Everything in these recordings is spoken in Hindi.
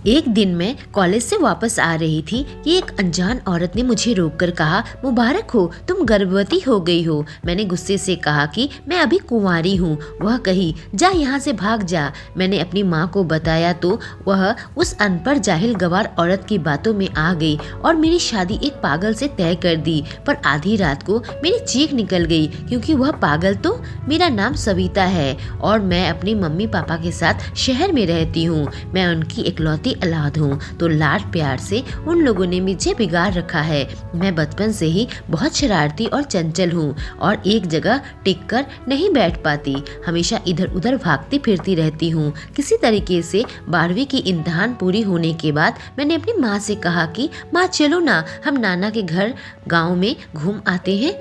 एक दिन मैं कॉलेज से वापस आ रही थी कि एक अनजान औरत ने मुझे रोककर कहा, मुबारक हो, तुम गर्भवती हो गई हो। मैंने गुस्से से कहा कि मैं अभी कुंवारी हूँ। वह कही, जा यहाँ से भाग जा। मैंने अपनी माँ को बताया तो वह उस अनपढ़ जाहिल गंवार औरत की बातों में आ गई और मेरी शादी एक पागल से तय कर दी। पर आधी रात को मेरी चीख निकल गई, क्योंकि वह पागल तो मेरा नाम सविता है और मैं अपनी मम्मी पापा के साथ शहर में रहती हूँ। मैं उनकी इकलौती औलाद हूँ, तो लाड प्यार से उन लोगों ने मुझे बिगाड़ रखा है। मैं बचपन से ही बहुत शरारती और चंचल हूँ और एक जगह टिक कर नहीं बैठ पाती। हमेशा इधर उधर भागती फिरती रहती हूँ। किसी तरीके से 12वीं की इम्तिहान पूरी होने के बाद मैंने अपनी माँ से कहा कि माँ चलो ना, हम नाना के घर गाँव में घूम आते हैं।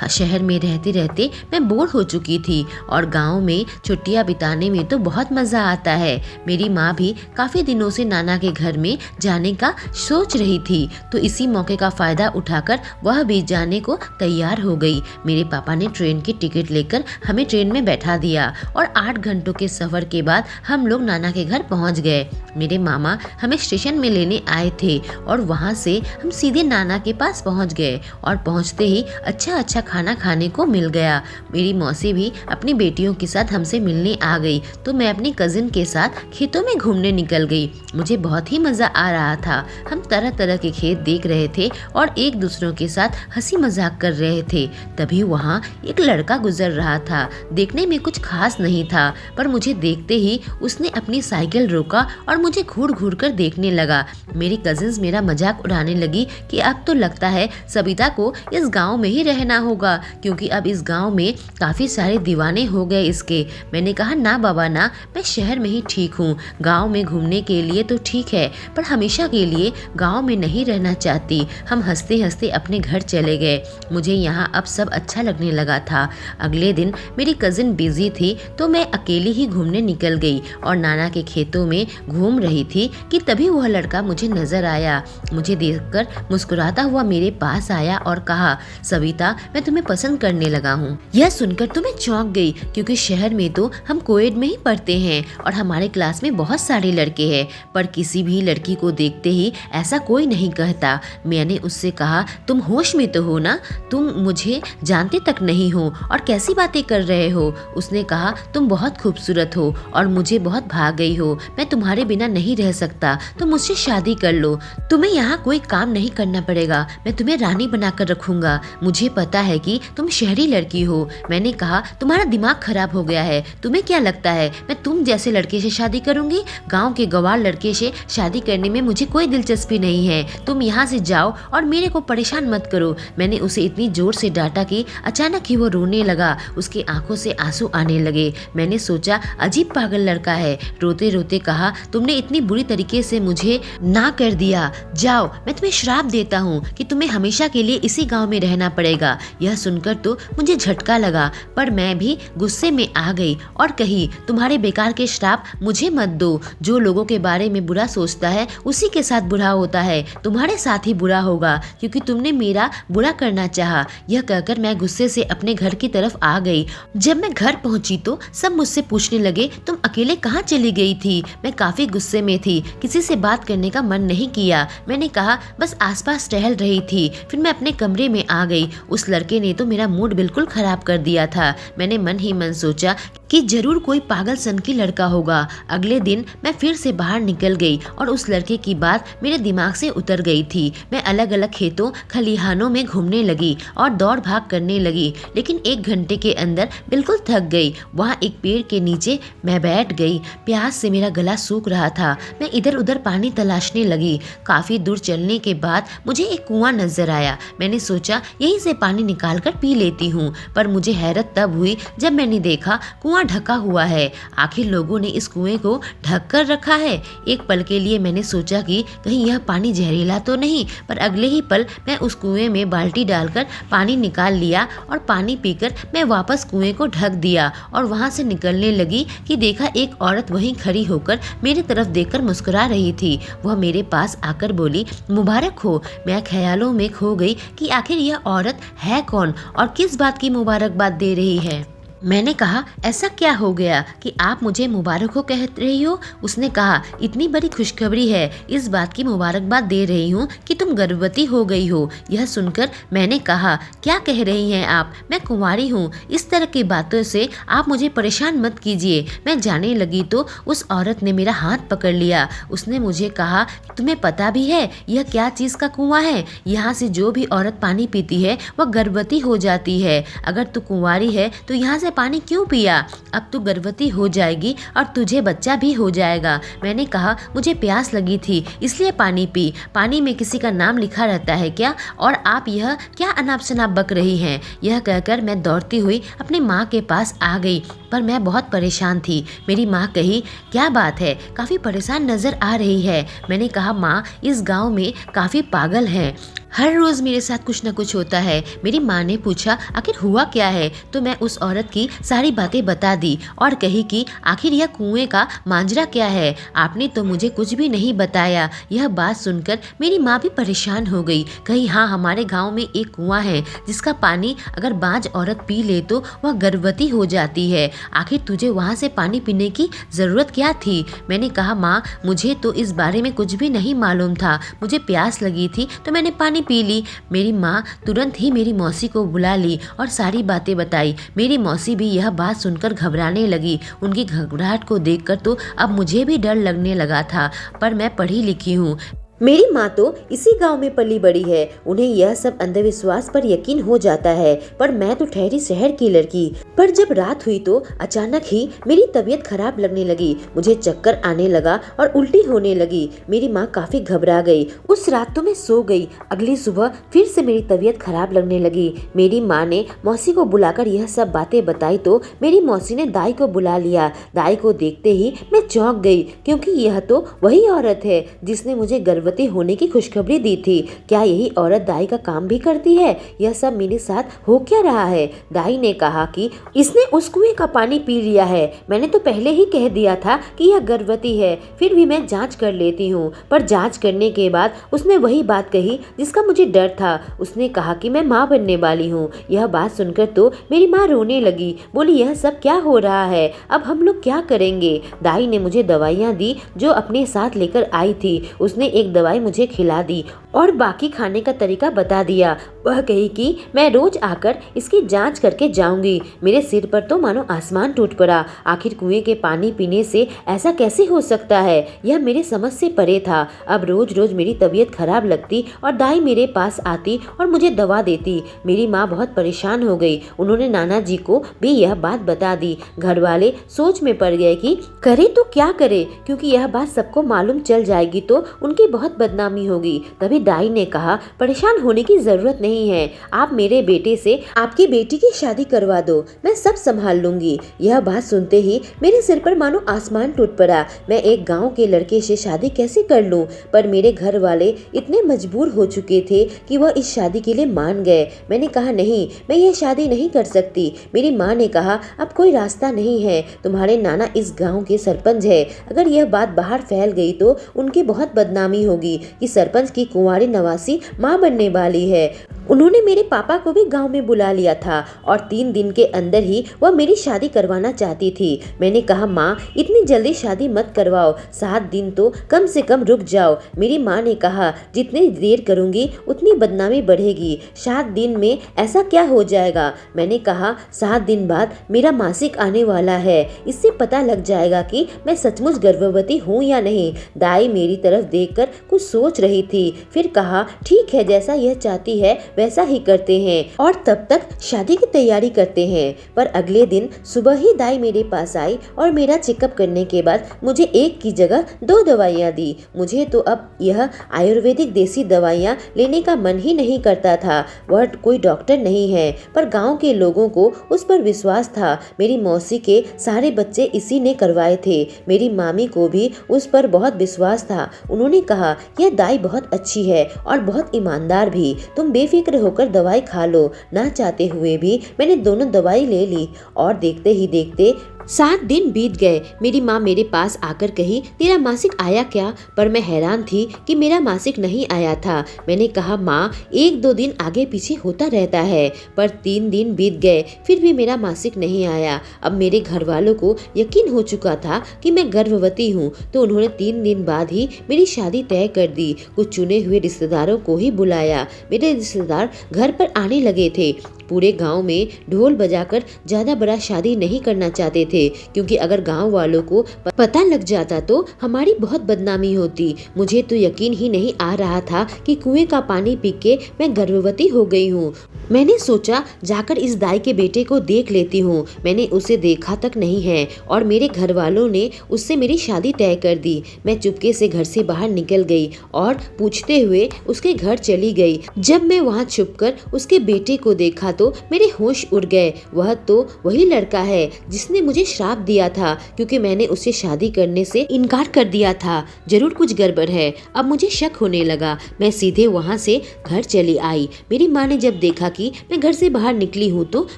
शहर में रहते रहते मैं बोर हो चुकी थी और गांव में छुट्टियां बिताने में तो बहुत मज़ा आता है। मेरी माँ भी काफ़ी दिनों से नाना के घर में जाने का सोच रही थी, तो इसी मौके का फ़ायदा उठाकर वह भी जाने को तैयार हो गई। मेरे पापा ने ट्रेन की टिकट लेकर हमें ट्रेन में बैठा दिया और 8 घंटों के सफ़र के बाद हम लोग नाना के घर पहुँच गए। मेरे मामा हमें स्टेशन में लेने आए थे और वहाँ से हम सीधे नाना के पास पहुँच गए और पहुँचते ही अच्छा खाना खाने को मिल गया। मेरी मौसी भी अपनी बेटियों के साथ हमसे मिलने आ गई, तो मैं अपनी कजिन के साथ खेतों में घूमने निकल गई। मुझे बहुत ही मज़ा आ रहा था। हम तरह तरह के खेत देख रहे थे और एक दूसरों के साथ हंसी मजाक कर रहे थे। तभी वहाँ एक लड़का गुजर रहा था। देखने में कुछ खास नहीं था, पर मुझे देखते ही उसने अपनी साइकिल रोका और मुझे घूर घूर कर देखने लगा। मेरी कजिन्स मेरा मजाक उड़ाने लगी कि अब तो लगता है सविता को इस गाँव में ही रहना होगा, क्योंकि अब इस गांव में काफ़ी सारे दीवाने हो गए इसके। मैंने कहा, ना बाबा ना, मैं शहर में ही ठीक हूँ। गांव में घूमने के लिए तो ठीक है, पर हमेशा के लिए गांव में नहीं रहना चाहती। हम हंसते हंसते अपने घर चले गए। मुझे यहाँ अब सब अच्छा लगने लगा था। अगले दिन मेरी कजिन बिजी थी, तो मैं अकेली ही घूमने निकल गई और नाना के खेतों में घूम रही थी कि तभी वह लड़का मुझे नजर आया। मुझे देखकर मुस्कुराता हुआ मेरे पास आया और कहा, सविता, मैं तुम्हें पसंद करने लगा हूँ। यह सुनकर तो मैं चौंक गई, क्योंकि शहर में तो हम कोएड में ही पढ़ते हैं और हमारे क्लास में बहुत सारे लड़के हैं, पर किसी भी लड़की को देखते ही ऐसा कोई नहीं कहता। मैंने उससे कहा, तुम होश में तो हो ना, तुम मुझे जानते तक नहीं हो और कैसी बातें कर रहे हो। उसने कहा, तुम बहुत खूबसूरत हो और मुझे बहुत भाग गई हो। मैं तुम्हारे बिना नहीं रह सकता, तो मुझसे शादी कर लो। तुम्हें यहाँ कोई काम नहीं करना पड़ेगा, मैं तुम्हें रानी बनाकर रखूंगा। मुझे पता है कि तुम शहरी लड़की हो। मैंने कहा, तुम्हारा दिमाग खराब हो गया है। तुम्हें क्या लगता है मैं तुम जैसे लड़के से शादी करूंगी? गांव के गंवार लड़के से शादी करने में मुझे कोई दिलचस्पी नहीं है। तुम यहाँ से जाओ और मेरे को परेशान मत करो। मैंने उसे इतनी जोर से डांटा कि अचानक ही वो रोने लगा। उसकी आंखों से आंसू आने लगे। मैंने सोचा, अजीब पागल लड़का है। रोते रोते कहा, तुमने इतनी बुरी तरीके से मुझे ना कर दिया। जाओ, मैं तुम्हें श्राप देता हूँ कि तुम्हें हमेशा के लिए इसी गाँव में रहना पड़ेगा। यह सुनकर तो मुझे झटका लगा, पर मैं भी गुस्से में आ गई और कही, तुम्हारे बेकार के श्राप मुझे मत दो। जो लोगों के बारे में बुरा सोचता है उसी के साथ बुरा होता है। तुम्हारे साथ ही बुरा होगा, क्योंकि तुमने मेरा बुरा करना चाहा। यह कहकर मैं गुस्से से अपने घर की तरफ आ गई। जब मैं घर पहुंची तो सब मुझसे पूछने लगे, तुम अकेले कहाँ चली गई थी? मैं काफी गुस्से में थी, किसी से बात करने का मन नहीं किया। मैंने कहा, बस आसपास टहल रही थी। फिर मैं अपने कमरे में आ गई। उस लड़के ने तो मेरा मूड बिल्कुल खराब कर दिया था। मैंने मन ही मन सोचा कि जरूर कोई पागल सन की लड़का होगा। अगले दिन मैं फिर से बाहर निकल गई और उस लड़के की बात मेरे दिमाग से उतर गई थी। मैं अलग अलग खेतों खलिहानों में घूमने लगी और दौड़ भाग करने लगी, लेकिन 1 घंटे के अंदर बिल्कुल थक गई। वहाँ एक पेड़ के नीचे मैं बैठ गई। प्यास से मेरा गला सूख रहा था। मैं इधर उधर पानी तलाशने लगी। काफी दूर चलने के बाद मुझे एक कुआं नजर आया। मैंने सोचा, यहीं से पानी निकाल कर पी लेती हूँ, पर मुझे हैरत तब हुई जब मैंने देखा कुआं ढका हुआ है। आखिर लोगों ने इस कुएं को ढक कर रखा है। एक पल के लिए मैंने सोचा कि कहीं यह पानी जहरीला तो नहीं, पर अगले ही पल मैं उस कुएं में बाल्टी डालकर पानी निकाल लिया और पानी पीकर मैं वापस कुएं को ढक दिया और वहां से निकलने लगी कि देखा एक औरत वहीं खड़ी होकर मेरी तरफ देखकर मुस्कुरा रही थी। वह मेरे पास आकर बोली, मुबारक हो। मैं ख्यालों में खो गई कि आखिर यह औरत है कौन और किस बात की मुबारकबाद दे रही है। मैंने कहा, ऐसा क्या हो गया कि आप मुझे मुबारक हो कह रही हो? उसने कहा, इतनी बड़ी खुशखबरी है, इस बात की मुबारकबाद दे रही हूँ कि तुम गर्भवती हो गई हो। यह सुनकर मैंने कहा, क्या कह रही हैं आप? मैं कुंवारी हूँ। इस तरह की बातों से आप मुझे परेशान मत कीजिए। मैं जाने लगी तो उस औरत ने मेरा हाथ पकड़ लिया। उसने मुझे कहा, तुम्हें पता भी है यह क्या चीज़ का कुआं है? यहाँ से जो भी औरत पानी पीती है वह गर्भवती हो जाती है। अगर तू कुंवारी है तो यहाँ से पानी क्यों पिया? अब तू गर्भवती हो जाएगी और तुझे बच्चा भी हो जाएगा। मैंने कहा, मुझे प्यास लगी थी इसलिए पानी पी। पानी में किसी का नाम लिखा रहता है क्या? और आप यह क्या अनाप शनाप बक रही हैं? यह कहकर मैं दौड़ती हुई अपनी माँ के पास आ गई, पर मैं बहुत परेशान थी। मेरी माँ कही, क्या बात है, काफ़ी परेशान नज़र आ रही है। मैंने कहा, माँ, इस गांव में काफ़ी पागल हैं, हर रोज़ मेरे साथ कुछ न कुछ होता है। मेरी माँ ने पूछा, आखिर हुआ क्या है? तो मैं उस औरत की सारी बातें बता दी और कही कि आखिर यह कुएं का मांजरा क्या है? आपने तो मुझे कुछ भी नहीं बताया। यह बात सुनकर मेरी माँ भी परेशान हो गई। कही, हाँ, हमारे गांव में एक कुआं है जिसका पानी अगर बांझ औरत पी ले तो वह गर्भवती हो जाती है। आखिर तुझे वहाँ से पानी पीने की ज़रूरत क्या थी? मैंने कहा, माँ, मुझे तो इस बारे में कुछ भी नहीं मालूम था। मुझे प्यास लगी थी तो मैंने पानी पी ली। मेरी माँ तुरंत ही मेरी मौसी को बुला ली और सारी बातें बताई। मेरी मौसी भी यह बात सुनकर घबराने लगी। उनकी घबराहट को देखकर तो अब मुझे भी डर लगने लगा था, पर मैं पढ़ी लिखी हूँ। मेरी माँ तो इसी गांव में पली बड़ी है, उन्हें यह सब अंधविश्वास पर यकीन हो जाता है, पर मैं तो ठहरी शहर की लड़की। पर जब रात हुई तो अचानक ही मेरी तबीयत खराब लगने लगी। मुझे चक्कर आने लगा और उल्टी होने लगी। मेरी माँ काफी घबरा गई। उस रात तो मैं सो गई। अगली सुबह फिर से मेरी तबीयत खराब लगने लगी। मेरी माँ ने मौसी को बुलाकर यह सब बातें बताई तो मेरी मौसी ने दाई को बुला लिया। दाई को देखते ही मैं चौंक गई, क्योंकि यह तो वही औरत है जिसने मुझे गर्भवती होने की खुशखबरी दी थी। क्या यही औरत दाई का काम भी करती है? यह सब मेरे साथ हो क्या रहा है? दाई ने कहा कि इसने उस कुएं का पानी पी लिया है। मैंने तो पहले ही कह दिया था कि यह गर्भवती है, फिर भी मैं जांच कर लेती हूँ। पर जांच करने के बाद उसने वही बात कही जिसका मुझे डर था। उसने कहा कि मैं माँ बनने वाली हूँ। यह बात सुनकर तो मेरी माँ रोने लगी। बोली, यह सब क्या हो रहा है? अब हम लोग क्या करेंगे? दाई ने मुझे दवाइयाँ दी जो अपने साथ लेकर आई थी। उसने एक दवाई मुझे खिला दी और बाकी खाने का तरीका बता दिया। वह कही कि मैं रोज आकर इसकी जांच करके जाऊंगी। मेरे सिर पर तो मानो आसमान टूट पड़ा। आखिर कुएं के पानी पीने से ऐसा कैसे हो सकता है? यह मेरे समझ से परे था। अब रोज रोज मेरी तबीयत खराब लगती और दाई मेरे पास आती और मुझे दवा देती। मेरी माँ बहुत परेशान हो गई। उन्होंने नाना जी को भी यह बात बता दी। घर वाले सोच में पड़ गए कि करे तो क्या करे, क्योंकि यह बात सबको मालूम चल जाएगी तो उनकी बहुत बदनामी होगी। तभी दाई ने कहा, परेशान होने की जरूरत नहीं है, आप मेरे बेटे से आपकी बेटी की शादी करवा दो, मैं सब संभाल लूंगी। यह बात सुनते ही मेरे सिर पर मानो आसमान टूट पड़ा। मैं एक गांव के लड़के से शादी कैसे कर लूं? पर मेरे घर वाले इतने मजबूर हो चुके थे कि वह इस शादी के लिए मान गए। मैंने कहा, नहीं, मैं यह शादी नहीं कर सकती। मेरी माँ ने कहा, अब कोई रास्ता नहीं है, तुम्हारे नाना इस गाँव के सरपंच है। अगर यह बात बाहर फैल गई तो उनकी बहुत बदनामी होगी कि सरपंच की कुंवारी नवासी माँ बनने वाली है। उन्होंने मेरे पापा को भी गांव में बुला लिया था और 3 दिन के अंदर ही वह मेरी शादी करवाना चाहती थी। मैंने कहा, माँ, इतनी जल्दी शादी मत करवाओ, 7 दिन तो कम से कम रुक जाओ। मेरी माँ ने कहा, जितनी देर करूँगी उतनी बदनामी बढ़ेगी। 7 दिन में ऐसा क्या हो जाएगा? मैंने कहा, 7 दिन बाद मेरा मासिक आने वाला है, इससे पता लग जाएगा कि मैं सचमुच गर्भवती हूँ या नहीं। दाई मेरी तरफ देखकर कुछ सोच रही थी, फिर कहा, ठीक है, जैसा यह चाहती है वैसा ही करते हैं और तब तक शादी की तैयारी करते हैं। पर अगले दिन सुबह ही दाई मेरे पास आई और मेरा चेकअप करने के बाद मुझे एक की जगह 2 दवाइयाँ दी। मुझे तो अब यह आयुर्वेदिक देसी दवाइयाँ लेने का मन ही नहीं करता था। वह कोई डॉक्टर नहीं है, पर गांव के लोगों को उस पर विश्वास था। मेरी मौसी के सारे बच्चे इसी ने करवाए थे। मेरी मामी को भी उस पर बहुत विश्वास था। उन्होंने कहा, यह दाई बहुत अच्छी है और बहुत ईमानदार भी, तुम बेफिक्र होकर दवाई खा लो। ना चाहते हुए भी मैंने दोनों दवाई ले ली और देखते ही देखते 7 दिन बीत गए। मेरी माँ मेरे पास आकर कही, तेरा मासिक आया क्या? पर मैं हैरान थी कि मेरा मासिक नहीं आया था। मैंने कहा, माँ 1-2 दिन आगे पीछे होता रहता है। पर 3 दिन बीत गए, फिर भी मेरा मासिक नहीं आया। अब मेरे घर वालों को यकीन हो चुका था कि मैं गर्भवती हूँ, तो उन्होंने 3 दिन बाद ही मेरी शादी तय कर दी। कुछ चुने हुए रिश्तेदारों को ही बुलाया। मेरे रिश्तेदार घर पर आने लगे थे। पूरे गांव में ढोल बजाकर ज्यादा बड़ा शादी नहीं करना चाहते थे, क्योंकि अगर गांव वालों को पता लग जाता तो हमारी बहुत बदनामी होती। मुझे तो यकीन ही नहीं आ रहा था कि कुएं का पानी पी के मैं गर्भवती हो गई हूँ। मैंने सोचा जाकर इस दाई के बेटे को देख लेती हूँ। मैंने उसे देखा तक नहीं है और मेरे घर वालों ने उससे मेरी शादी तय कर दी। मैं चुपके से घर से बाहर निकल गई और पूछते हुए उसके घर चली गई। जब मैं वहाँ छुपकर उसके बेटे को देखा तो मेरे होश उड़ गए। वह तो वही लड़का है जिसने मुझे श्राप दिया था, क्योंकि मैंने उससे शादी करने से इनकार कर दिया था। जरूर कुछ गड़बड़ है। अब मुझे शक होने लगा। मैं सीधे वहाँ से घर चली आई। मेरी माँ ने जब देखा कि मैं घर से बाहर निकली हूँ तो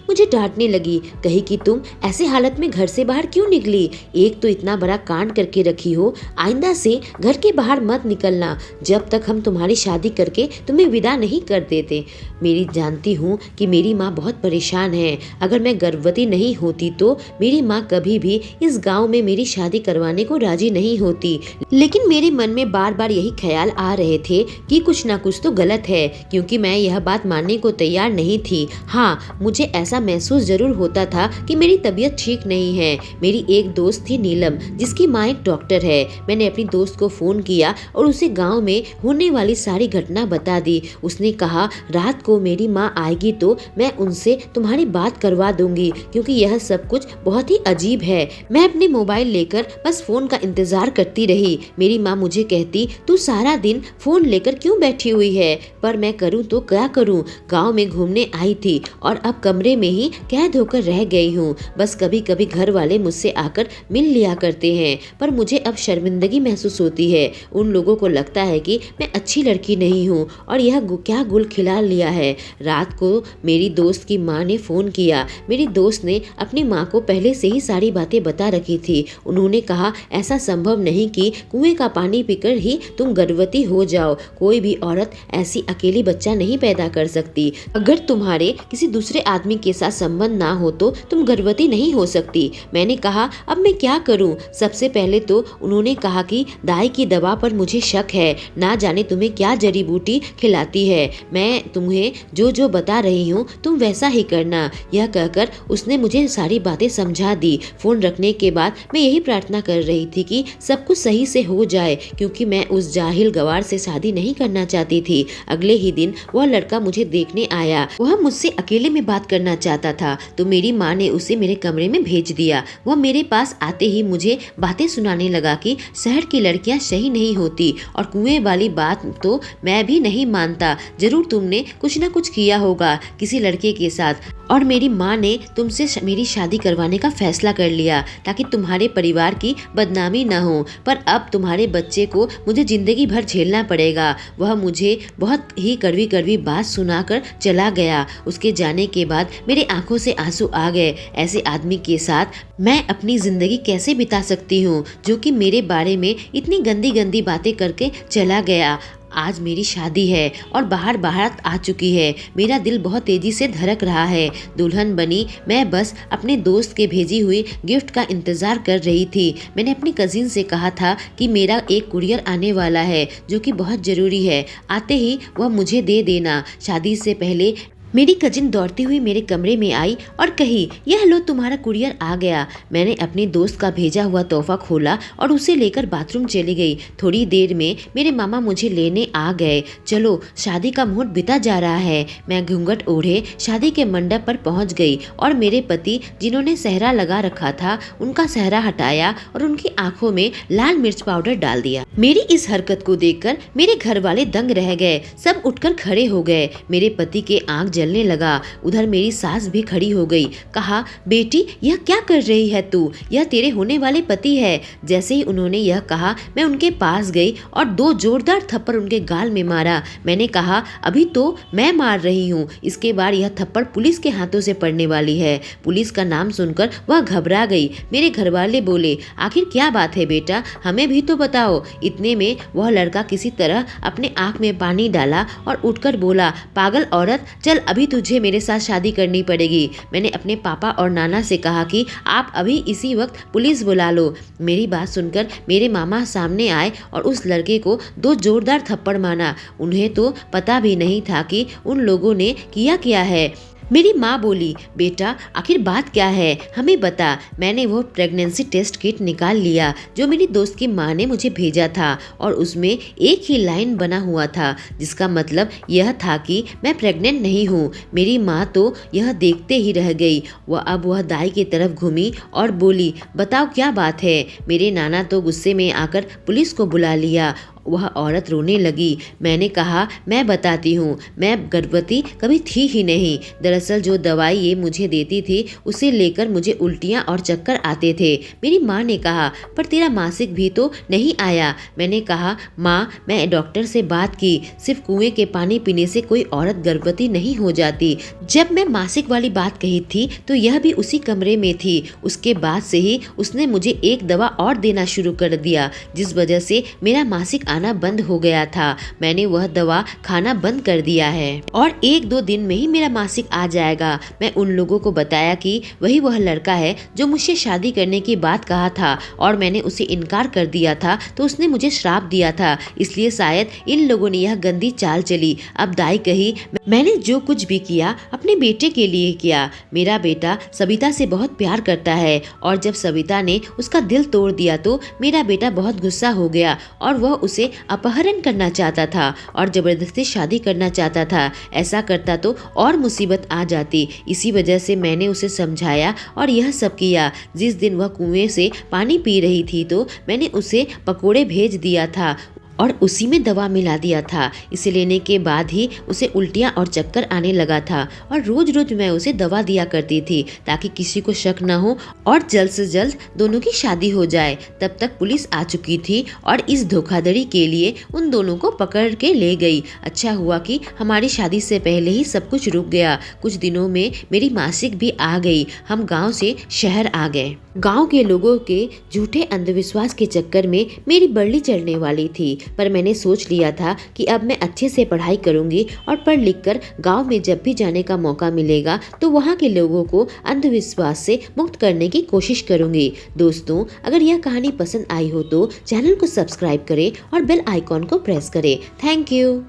मुझे डांटने लगी। कही कि तुम ऐसे हालत में घर से बाहर क्यों निकली? एक तो इतना बड़ा कांड करके रखी हो, आइंदा से घर के बाहर मत निकलना जब तक हम तुम्हारी शादी करके तुम्हें विदा नहीं कर देते। मेरी जानती हूँ कि मेरी माँ बहुत परेशान है। अगर मैं गर्भवती नहीं होती तो मेरी माँ कभी भी इस गांव में मेरी शादी करवाने को राजी नहीं होती। लेकिन मेरे मन में बार बार यही ख्याल आ रहे थे कि कुछ ना कुछ तो गलत है, क्योंकि मैं यह बात मानने को तैयार नहीं थी। हाँ, मुझे ऐसा महसूस जरूर होता था कि मेरी तबीयत ठीक नहीं है। मेरी एक दोस्त थी नीलम, जिसकी माँ एक डॉक्टर है। मैंने अपनी दोस्त को फोन किया और उसे गाँव में होने वाली सारी घटना बता दी। उसने कहा, रात को मेरी माँ आएगी तो मैं उनसे तुम्हारी बात करवा दूंगी, क्योंकि यह सब कुछ बहुत ही अजीब है। मैं अपने मोबाइल लेकर बस फोन का इंतजार करती रही। मेरी माँ मुझे कहती, तू सारा दिन फोन लेकर क्यों बैठी हुई है? पर मैं करूँ तो क्या करूँ? गांव में घूमने आई थी और अब कमरे में ही कैद होकर रह गई हूँ। बस कभी कभी घर वाले मुझसे आकर मिल लिया करते हैं, पर मुझे अब शर्मिंदगी महसूस होती है। उन लोगों को लगता है कि मैं अच्छी लड़की नहीं हूँ और यह क्या गुल खिला लिया है। रात को मेरी दोस्त की माँ ने फोन किया। मेरी दोस्त ने अपनी माँ को पहले से ही सारी बातें बता रखी थी। उन्होंने कहा, ऐसा संभव नहीं कि कुएं का पानी पीकर ही तुम गर्भवती हो जाओ। कोई भी औरत ऐसी अकेली बच्चा नहीं पैदा कर सकती। अगर तुम्हारे किसी दूसरे आदमी के साथ संबंध ना हो तो तुम गर्भवती नहीं हो सकती। मैंने कहा, अब मैं क्या करूं? सबसे पहले तो उन्होंने कहा कि दाई की दवा पर मुझे शक है, ना जाने तुम्हें क्या जड़ी बूटी खिलाती है। मैं तुम्हें जो जो बता रही हूँ तुम वैसा ही करना। यह कहकर उसने मुझे सारी बातें समझा दी। फोन रखने के बाद मैं यही प्रार्थना कर रही थी कि सब कुछ सही से हो जाए, क्योंकि मैं उस जाहिल गवार से शादी नहीं करना चाहती थी। अगले ही दिन वह लड़का मुझे देखने आया। वह मुझसे अकेले में बात करना चाहता था, तो मेरी माँ ने उसे मेरे कमरे में भेज दिया। वह मेरे पास आते ही मुझे बातें सुनाने लगा कि शहर की लड़कियां सही नहीं होती और कुएं वाली बात तो मैं भी नहीं मानता। जरूर तुमने कुछ न कुछ किया होगा किसी लड़के के साथ और मेरी माँ ने तुमसे मेरी शादी करवाने का फैसला कर लिया ताकि तुम्हारे परिवार की बदनामी न हो। पर अब तुम्हारे बच्चे को मुझे जिंदगी भर झेलना पड़ेगा। वह मुझे बहुत ही कड़वी कड़वी बात सुनाकर चला गया। उसके जाने के बाद मेरे आंखों से आंसू आ गए। ऐसे आदमी के साथ मैं अपनी जिंदगी कैसे बिता सकती हूँ जो कि मेरे बारे में इतनी गंदी गंदी बातें करके चला गया। आज मेरी शादी है और बाहर बारात आ चुकी है। मेरा दिल बहुत तेजी से धड़क रहा है। दुल्हन बनी मैं बस अपने दोस्त के भेजी हुई गिफ्ट का इंतजार कर रही थी। मैंने अपनी कजिन से कहा था कि मेरा एक कुरियर आने वाला है जो कि बहुत जरूरी है। आते ही वह मुझे दे देना। शादी से पहले मेरी कजिन दौड़ती हुई मेरे कमरे में आई और कही, यह लो तुम्हारा कुरियर आ गया। मैंने अपने दोस्त का भेजा हुआ तोहफा खोला और उसे लेकर बाथरूम चली गई। थोड़ी देर में मेरे मामा मुझे लेने आ गए। चलो शादी का मुहूर्त बीता जा रहा है। मैं घूंघट ओढ़े शादी के मंडप पर पहुंच गई और मेरे पति जिन्होंने सेहरा लगा रखा था उनका सेहरा हटाया और उनकी आंखों में लाल मिर्च पाउडर डाल दिया। मेरी इस हरकत को देखकर मेरे घर वाले दंग रह गए। सब उठकर खड़े हो गए। मेरे पति के आंख जलने लगा। उधर मेरी सास भी खड़ी हो गई। कहा, बेटी यह क्या कर रही है तू? यह तेरे होने वाले पति है। जैसे ही उन्होंने यह कहा मैं उनके पास गई और 2 जोरदार थप्पड़ उनके गाल में मारा। मैंने कहा, अभी तो मैं मार रही हूँ, इसके बाद यह थप्पड़ पुलिस के हाथों से पड़ने वाली है। पुलिस का नाम सुनकर वह घबरा गई। मेरे घरवाले बोले, आखिर क्या बात है बेटा, हमें भी तो बताओ। इतने में वह लड़का किसी तरह अपने आंख में पानी डाला और उठकर बोला, पागल औरत, चल अभी तुझे मेरे साथ शादी करनी पड़ेगी। मैंने अपने पापा और नाना से कहा कि आप अभी इसी वक्त पुलिस बुला लो। मेरी बात सुनकर मेरे मामा सामने आए और उस लड़के को 2 जोरदार थप्पड़ मारा। उन्हें तो पता भी नहीं था कि उन लोगों ने किया क्या है। मेरी माँ बोली, बेटा आखिर बात क्या है, हमें बता। मैंने वो प्रेगनेंसी टेस्ट किट निकाल लिया जो मेरी दोस्त की माँ ने मुझे भेजा था और उसमें एक ही लाइन बना हुआ था, जिसका मतलब यह था कि मैं प्रेग्नेंट नहीं हूँ। मेरी माँ तो यह देखते ही रह गई। वह दाई की तरफ घूमी और बोली, बताओ क्या बात है। मेरे नाना तो गुस्से में आकर पुलिस को बुला लिया। वह औरत रोने लगी। मैंने कहा, मैं बताती हूँ, मैं गर्भवती कभी थी ही नहीं। दरअसल जो दवाई ये मुझे देती थी उसे लेकर मुझे उल्टियाँ और चक्कर आते थे। मेरी माँ ने कहा, पर तेरा मासिक भी तो नहीं आया। मैंने कहा, माँ मैं डॉक्टर से बात की, सिर्फ कुएं के पानी पीने से कोई औरत गर्भवती नहीं हो जाती। जब मैं मासिक वाली बात कही थी तो यह भी उसी कमरे में थी। उसके बाद से ही उसने मुझे एक दवा और देना शुरू कर दिया, जिस वजह से मेरा मासिक आना बंद हो गया था। मैंने वह दवा खाना बंद कर दिया है और 1-2 दिन में ही मेरा मासिक आ जाएगा। मैं उन लोगों को बताया कि वह लड़का है जो मुझसे शादी करने की बात कहा था और मैंने उसे इनकार कर दिया था, तो उसने मुझे श्राप दिया था। इसलिए शायद इन लोगों ने यह गंदी चाल चली। अब दाई कही, मैंने जो कुछ भी किया अपने बेटे के लिए किया। मेरा बेटा सविता से बहुत प्यार करता है और जब सविता ने उसका दिल तोड़ दिया तो मेरा बेटा बहुत गुस्सा हो गया और वह उसे अपहरण करना चाहता था और जबरदस्ती शादी करना चाहता था। ऐसा करता तो और मुसीबत आ जाती। इसी वजह से मैंने उसे समझाया और यह सब किया। जिस दिन वह कुएं से पानी पी रही थी तो मैंने उसे पकोड़े भेज दिया था और उसी में दवा मिला दिया था। इसे लेने के बाद ही उसे उल्टियाँ और चक्कर आने लगा था और रोज रोज मैं उसे दवा दिया करती थी ताकि किसी को शक न हो और जल्द से जल्द दोनों की शादी हो जाए। तब तक पुलिस आ चुकी थी और इस धोखाधड़ी के लिए उन दोनों को पकड़ के ले गई। अच्छा हुआ कि हमारी शादी से पहले ही सब कुछ रुक गया। कुछ दिनों में मेरी मासिक भी आ गई। हम गाँव से शहर आ गए। गाँव के लोगों के झूठे अंधविश्वास के चक्कर में मेरी बल्ली चढ़ने वाली थी, पर मैंने सोच लिया था कि अब मैं अच्छे से पढ़ाई करूंगी और पढ़ लिख कर गाँव में जब भी जाने का मौका मिलेगा तो वहाँ के लोगों को अंधविश्वास से मुक्त करने की कोशिश करूंगी। दोस्तों, अगर यह कहानी पसंद आई हो तो चैनल को सब्सक्राइब करें और बेल आइकॉन को प्रेस करें। Thank you.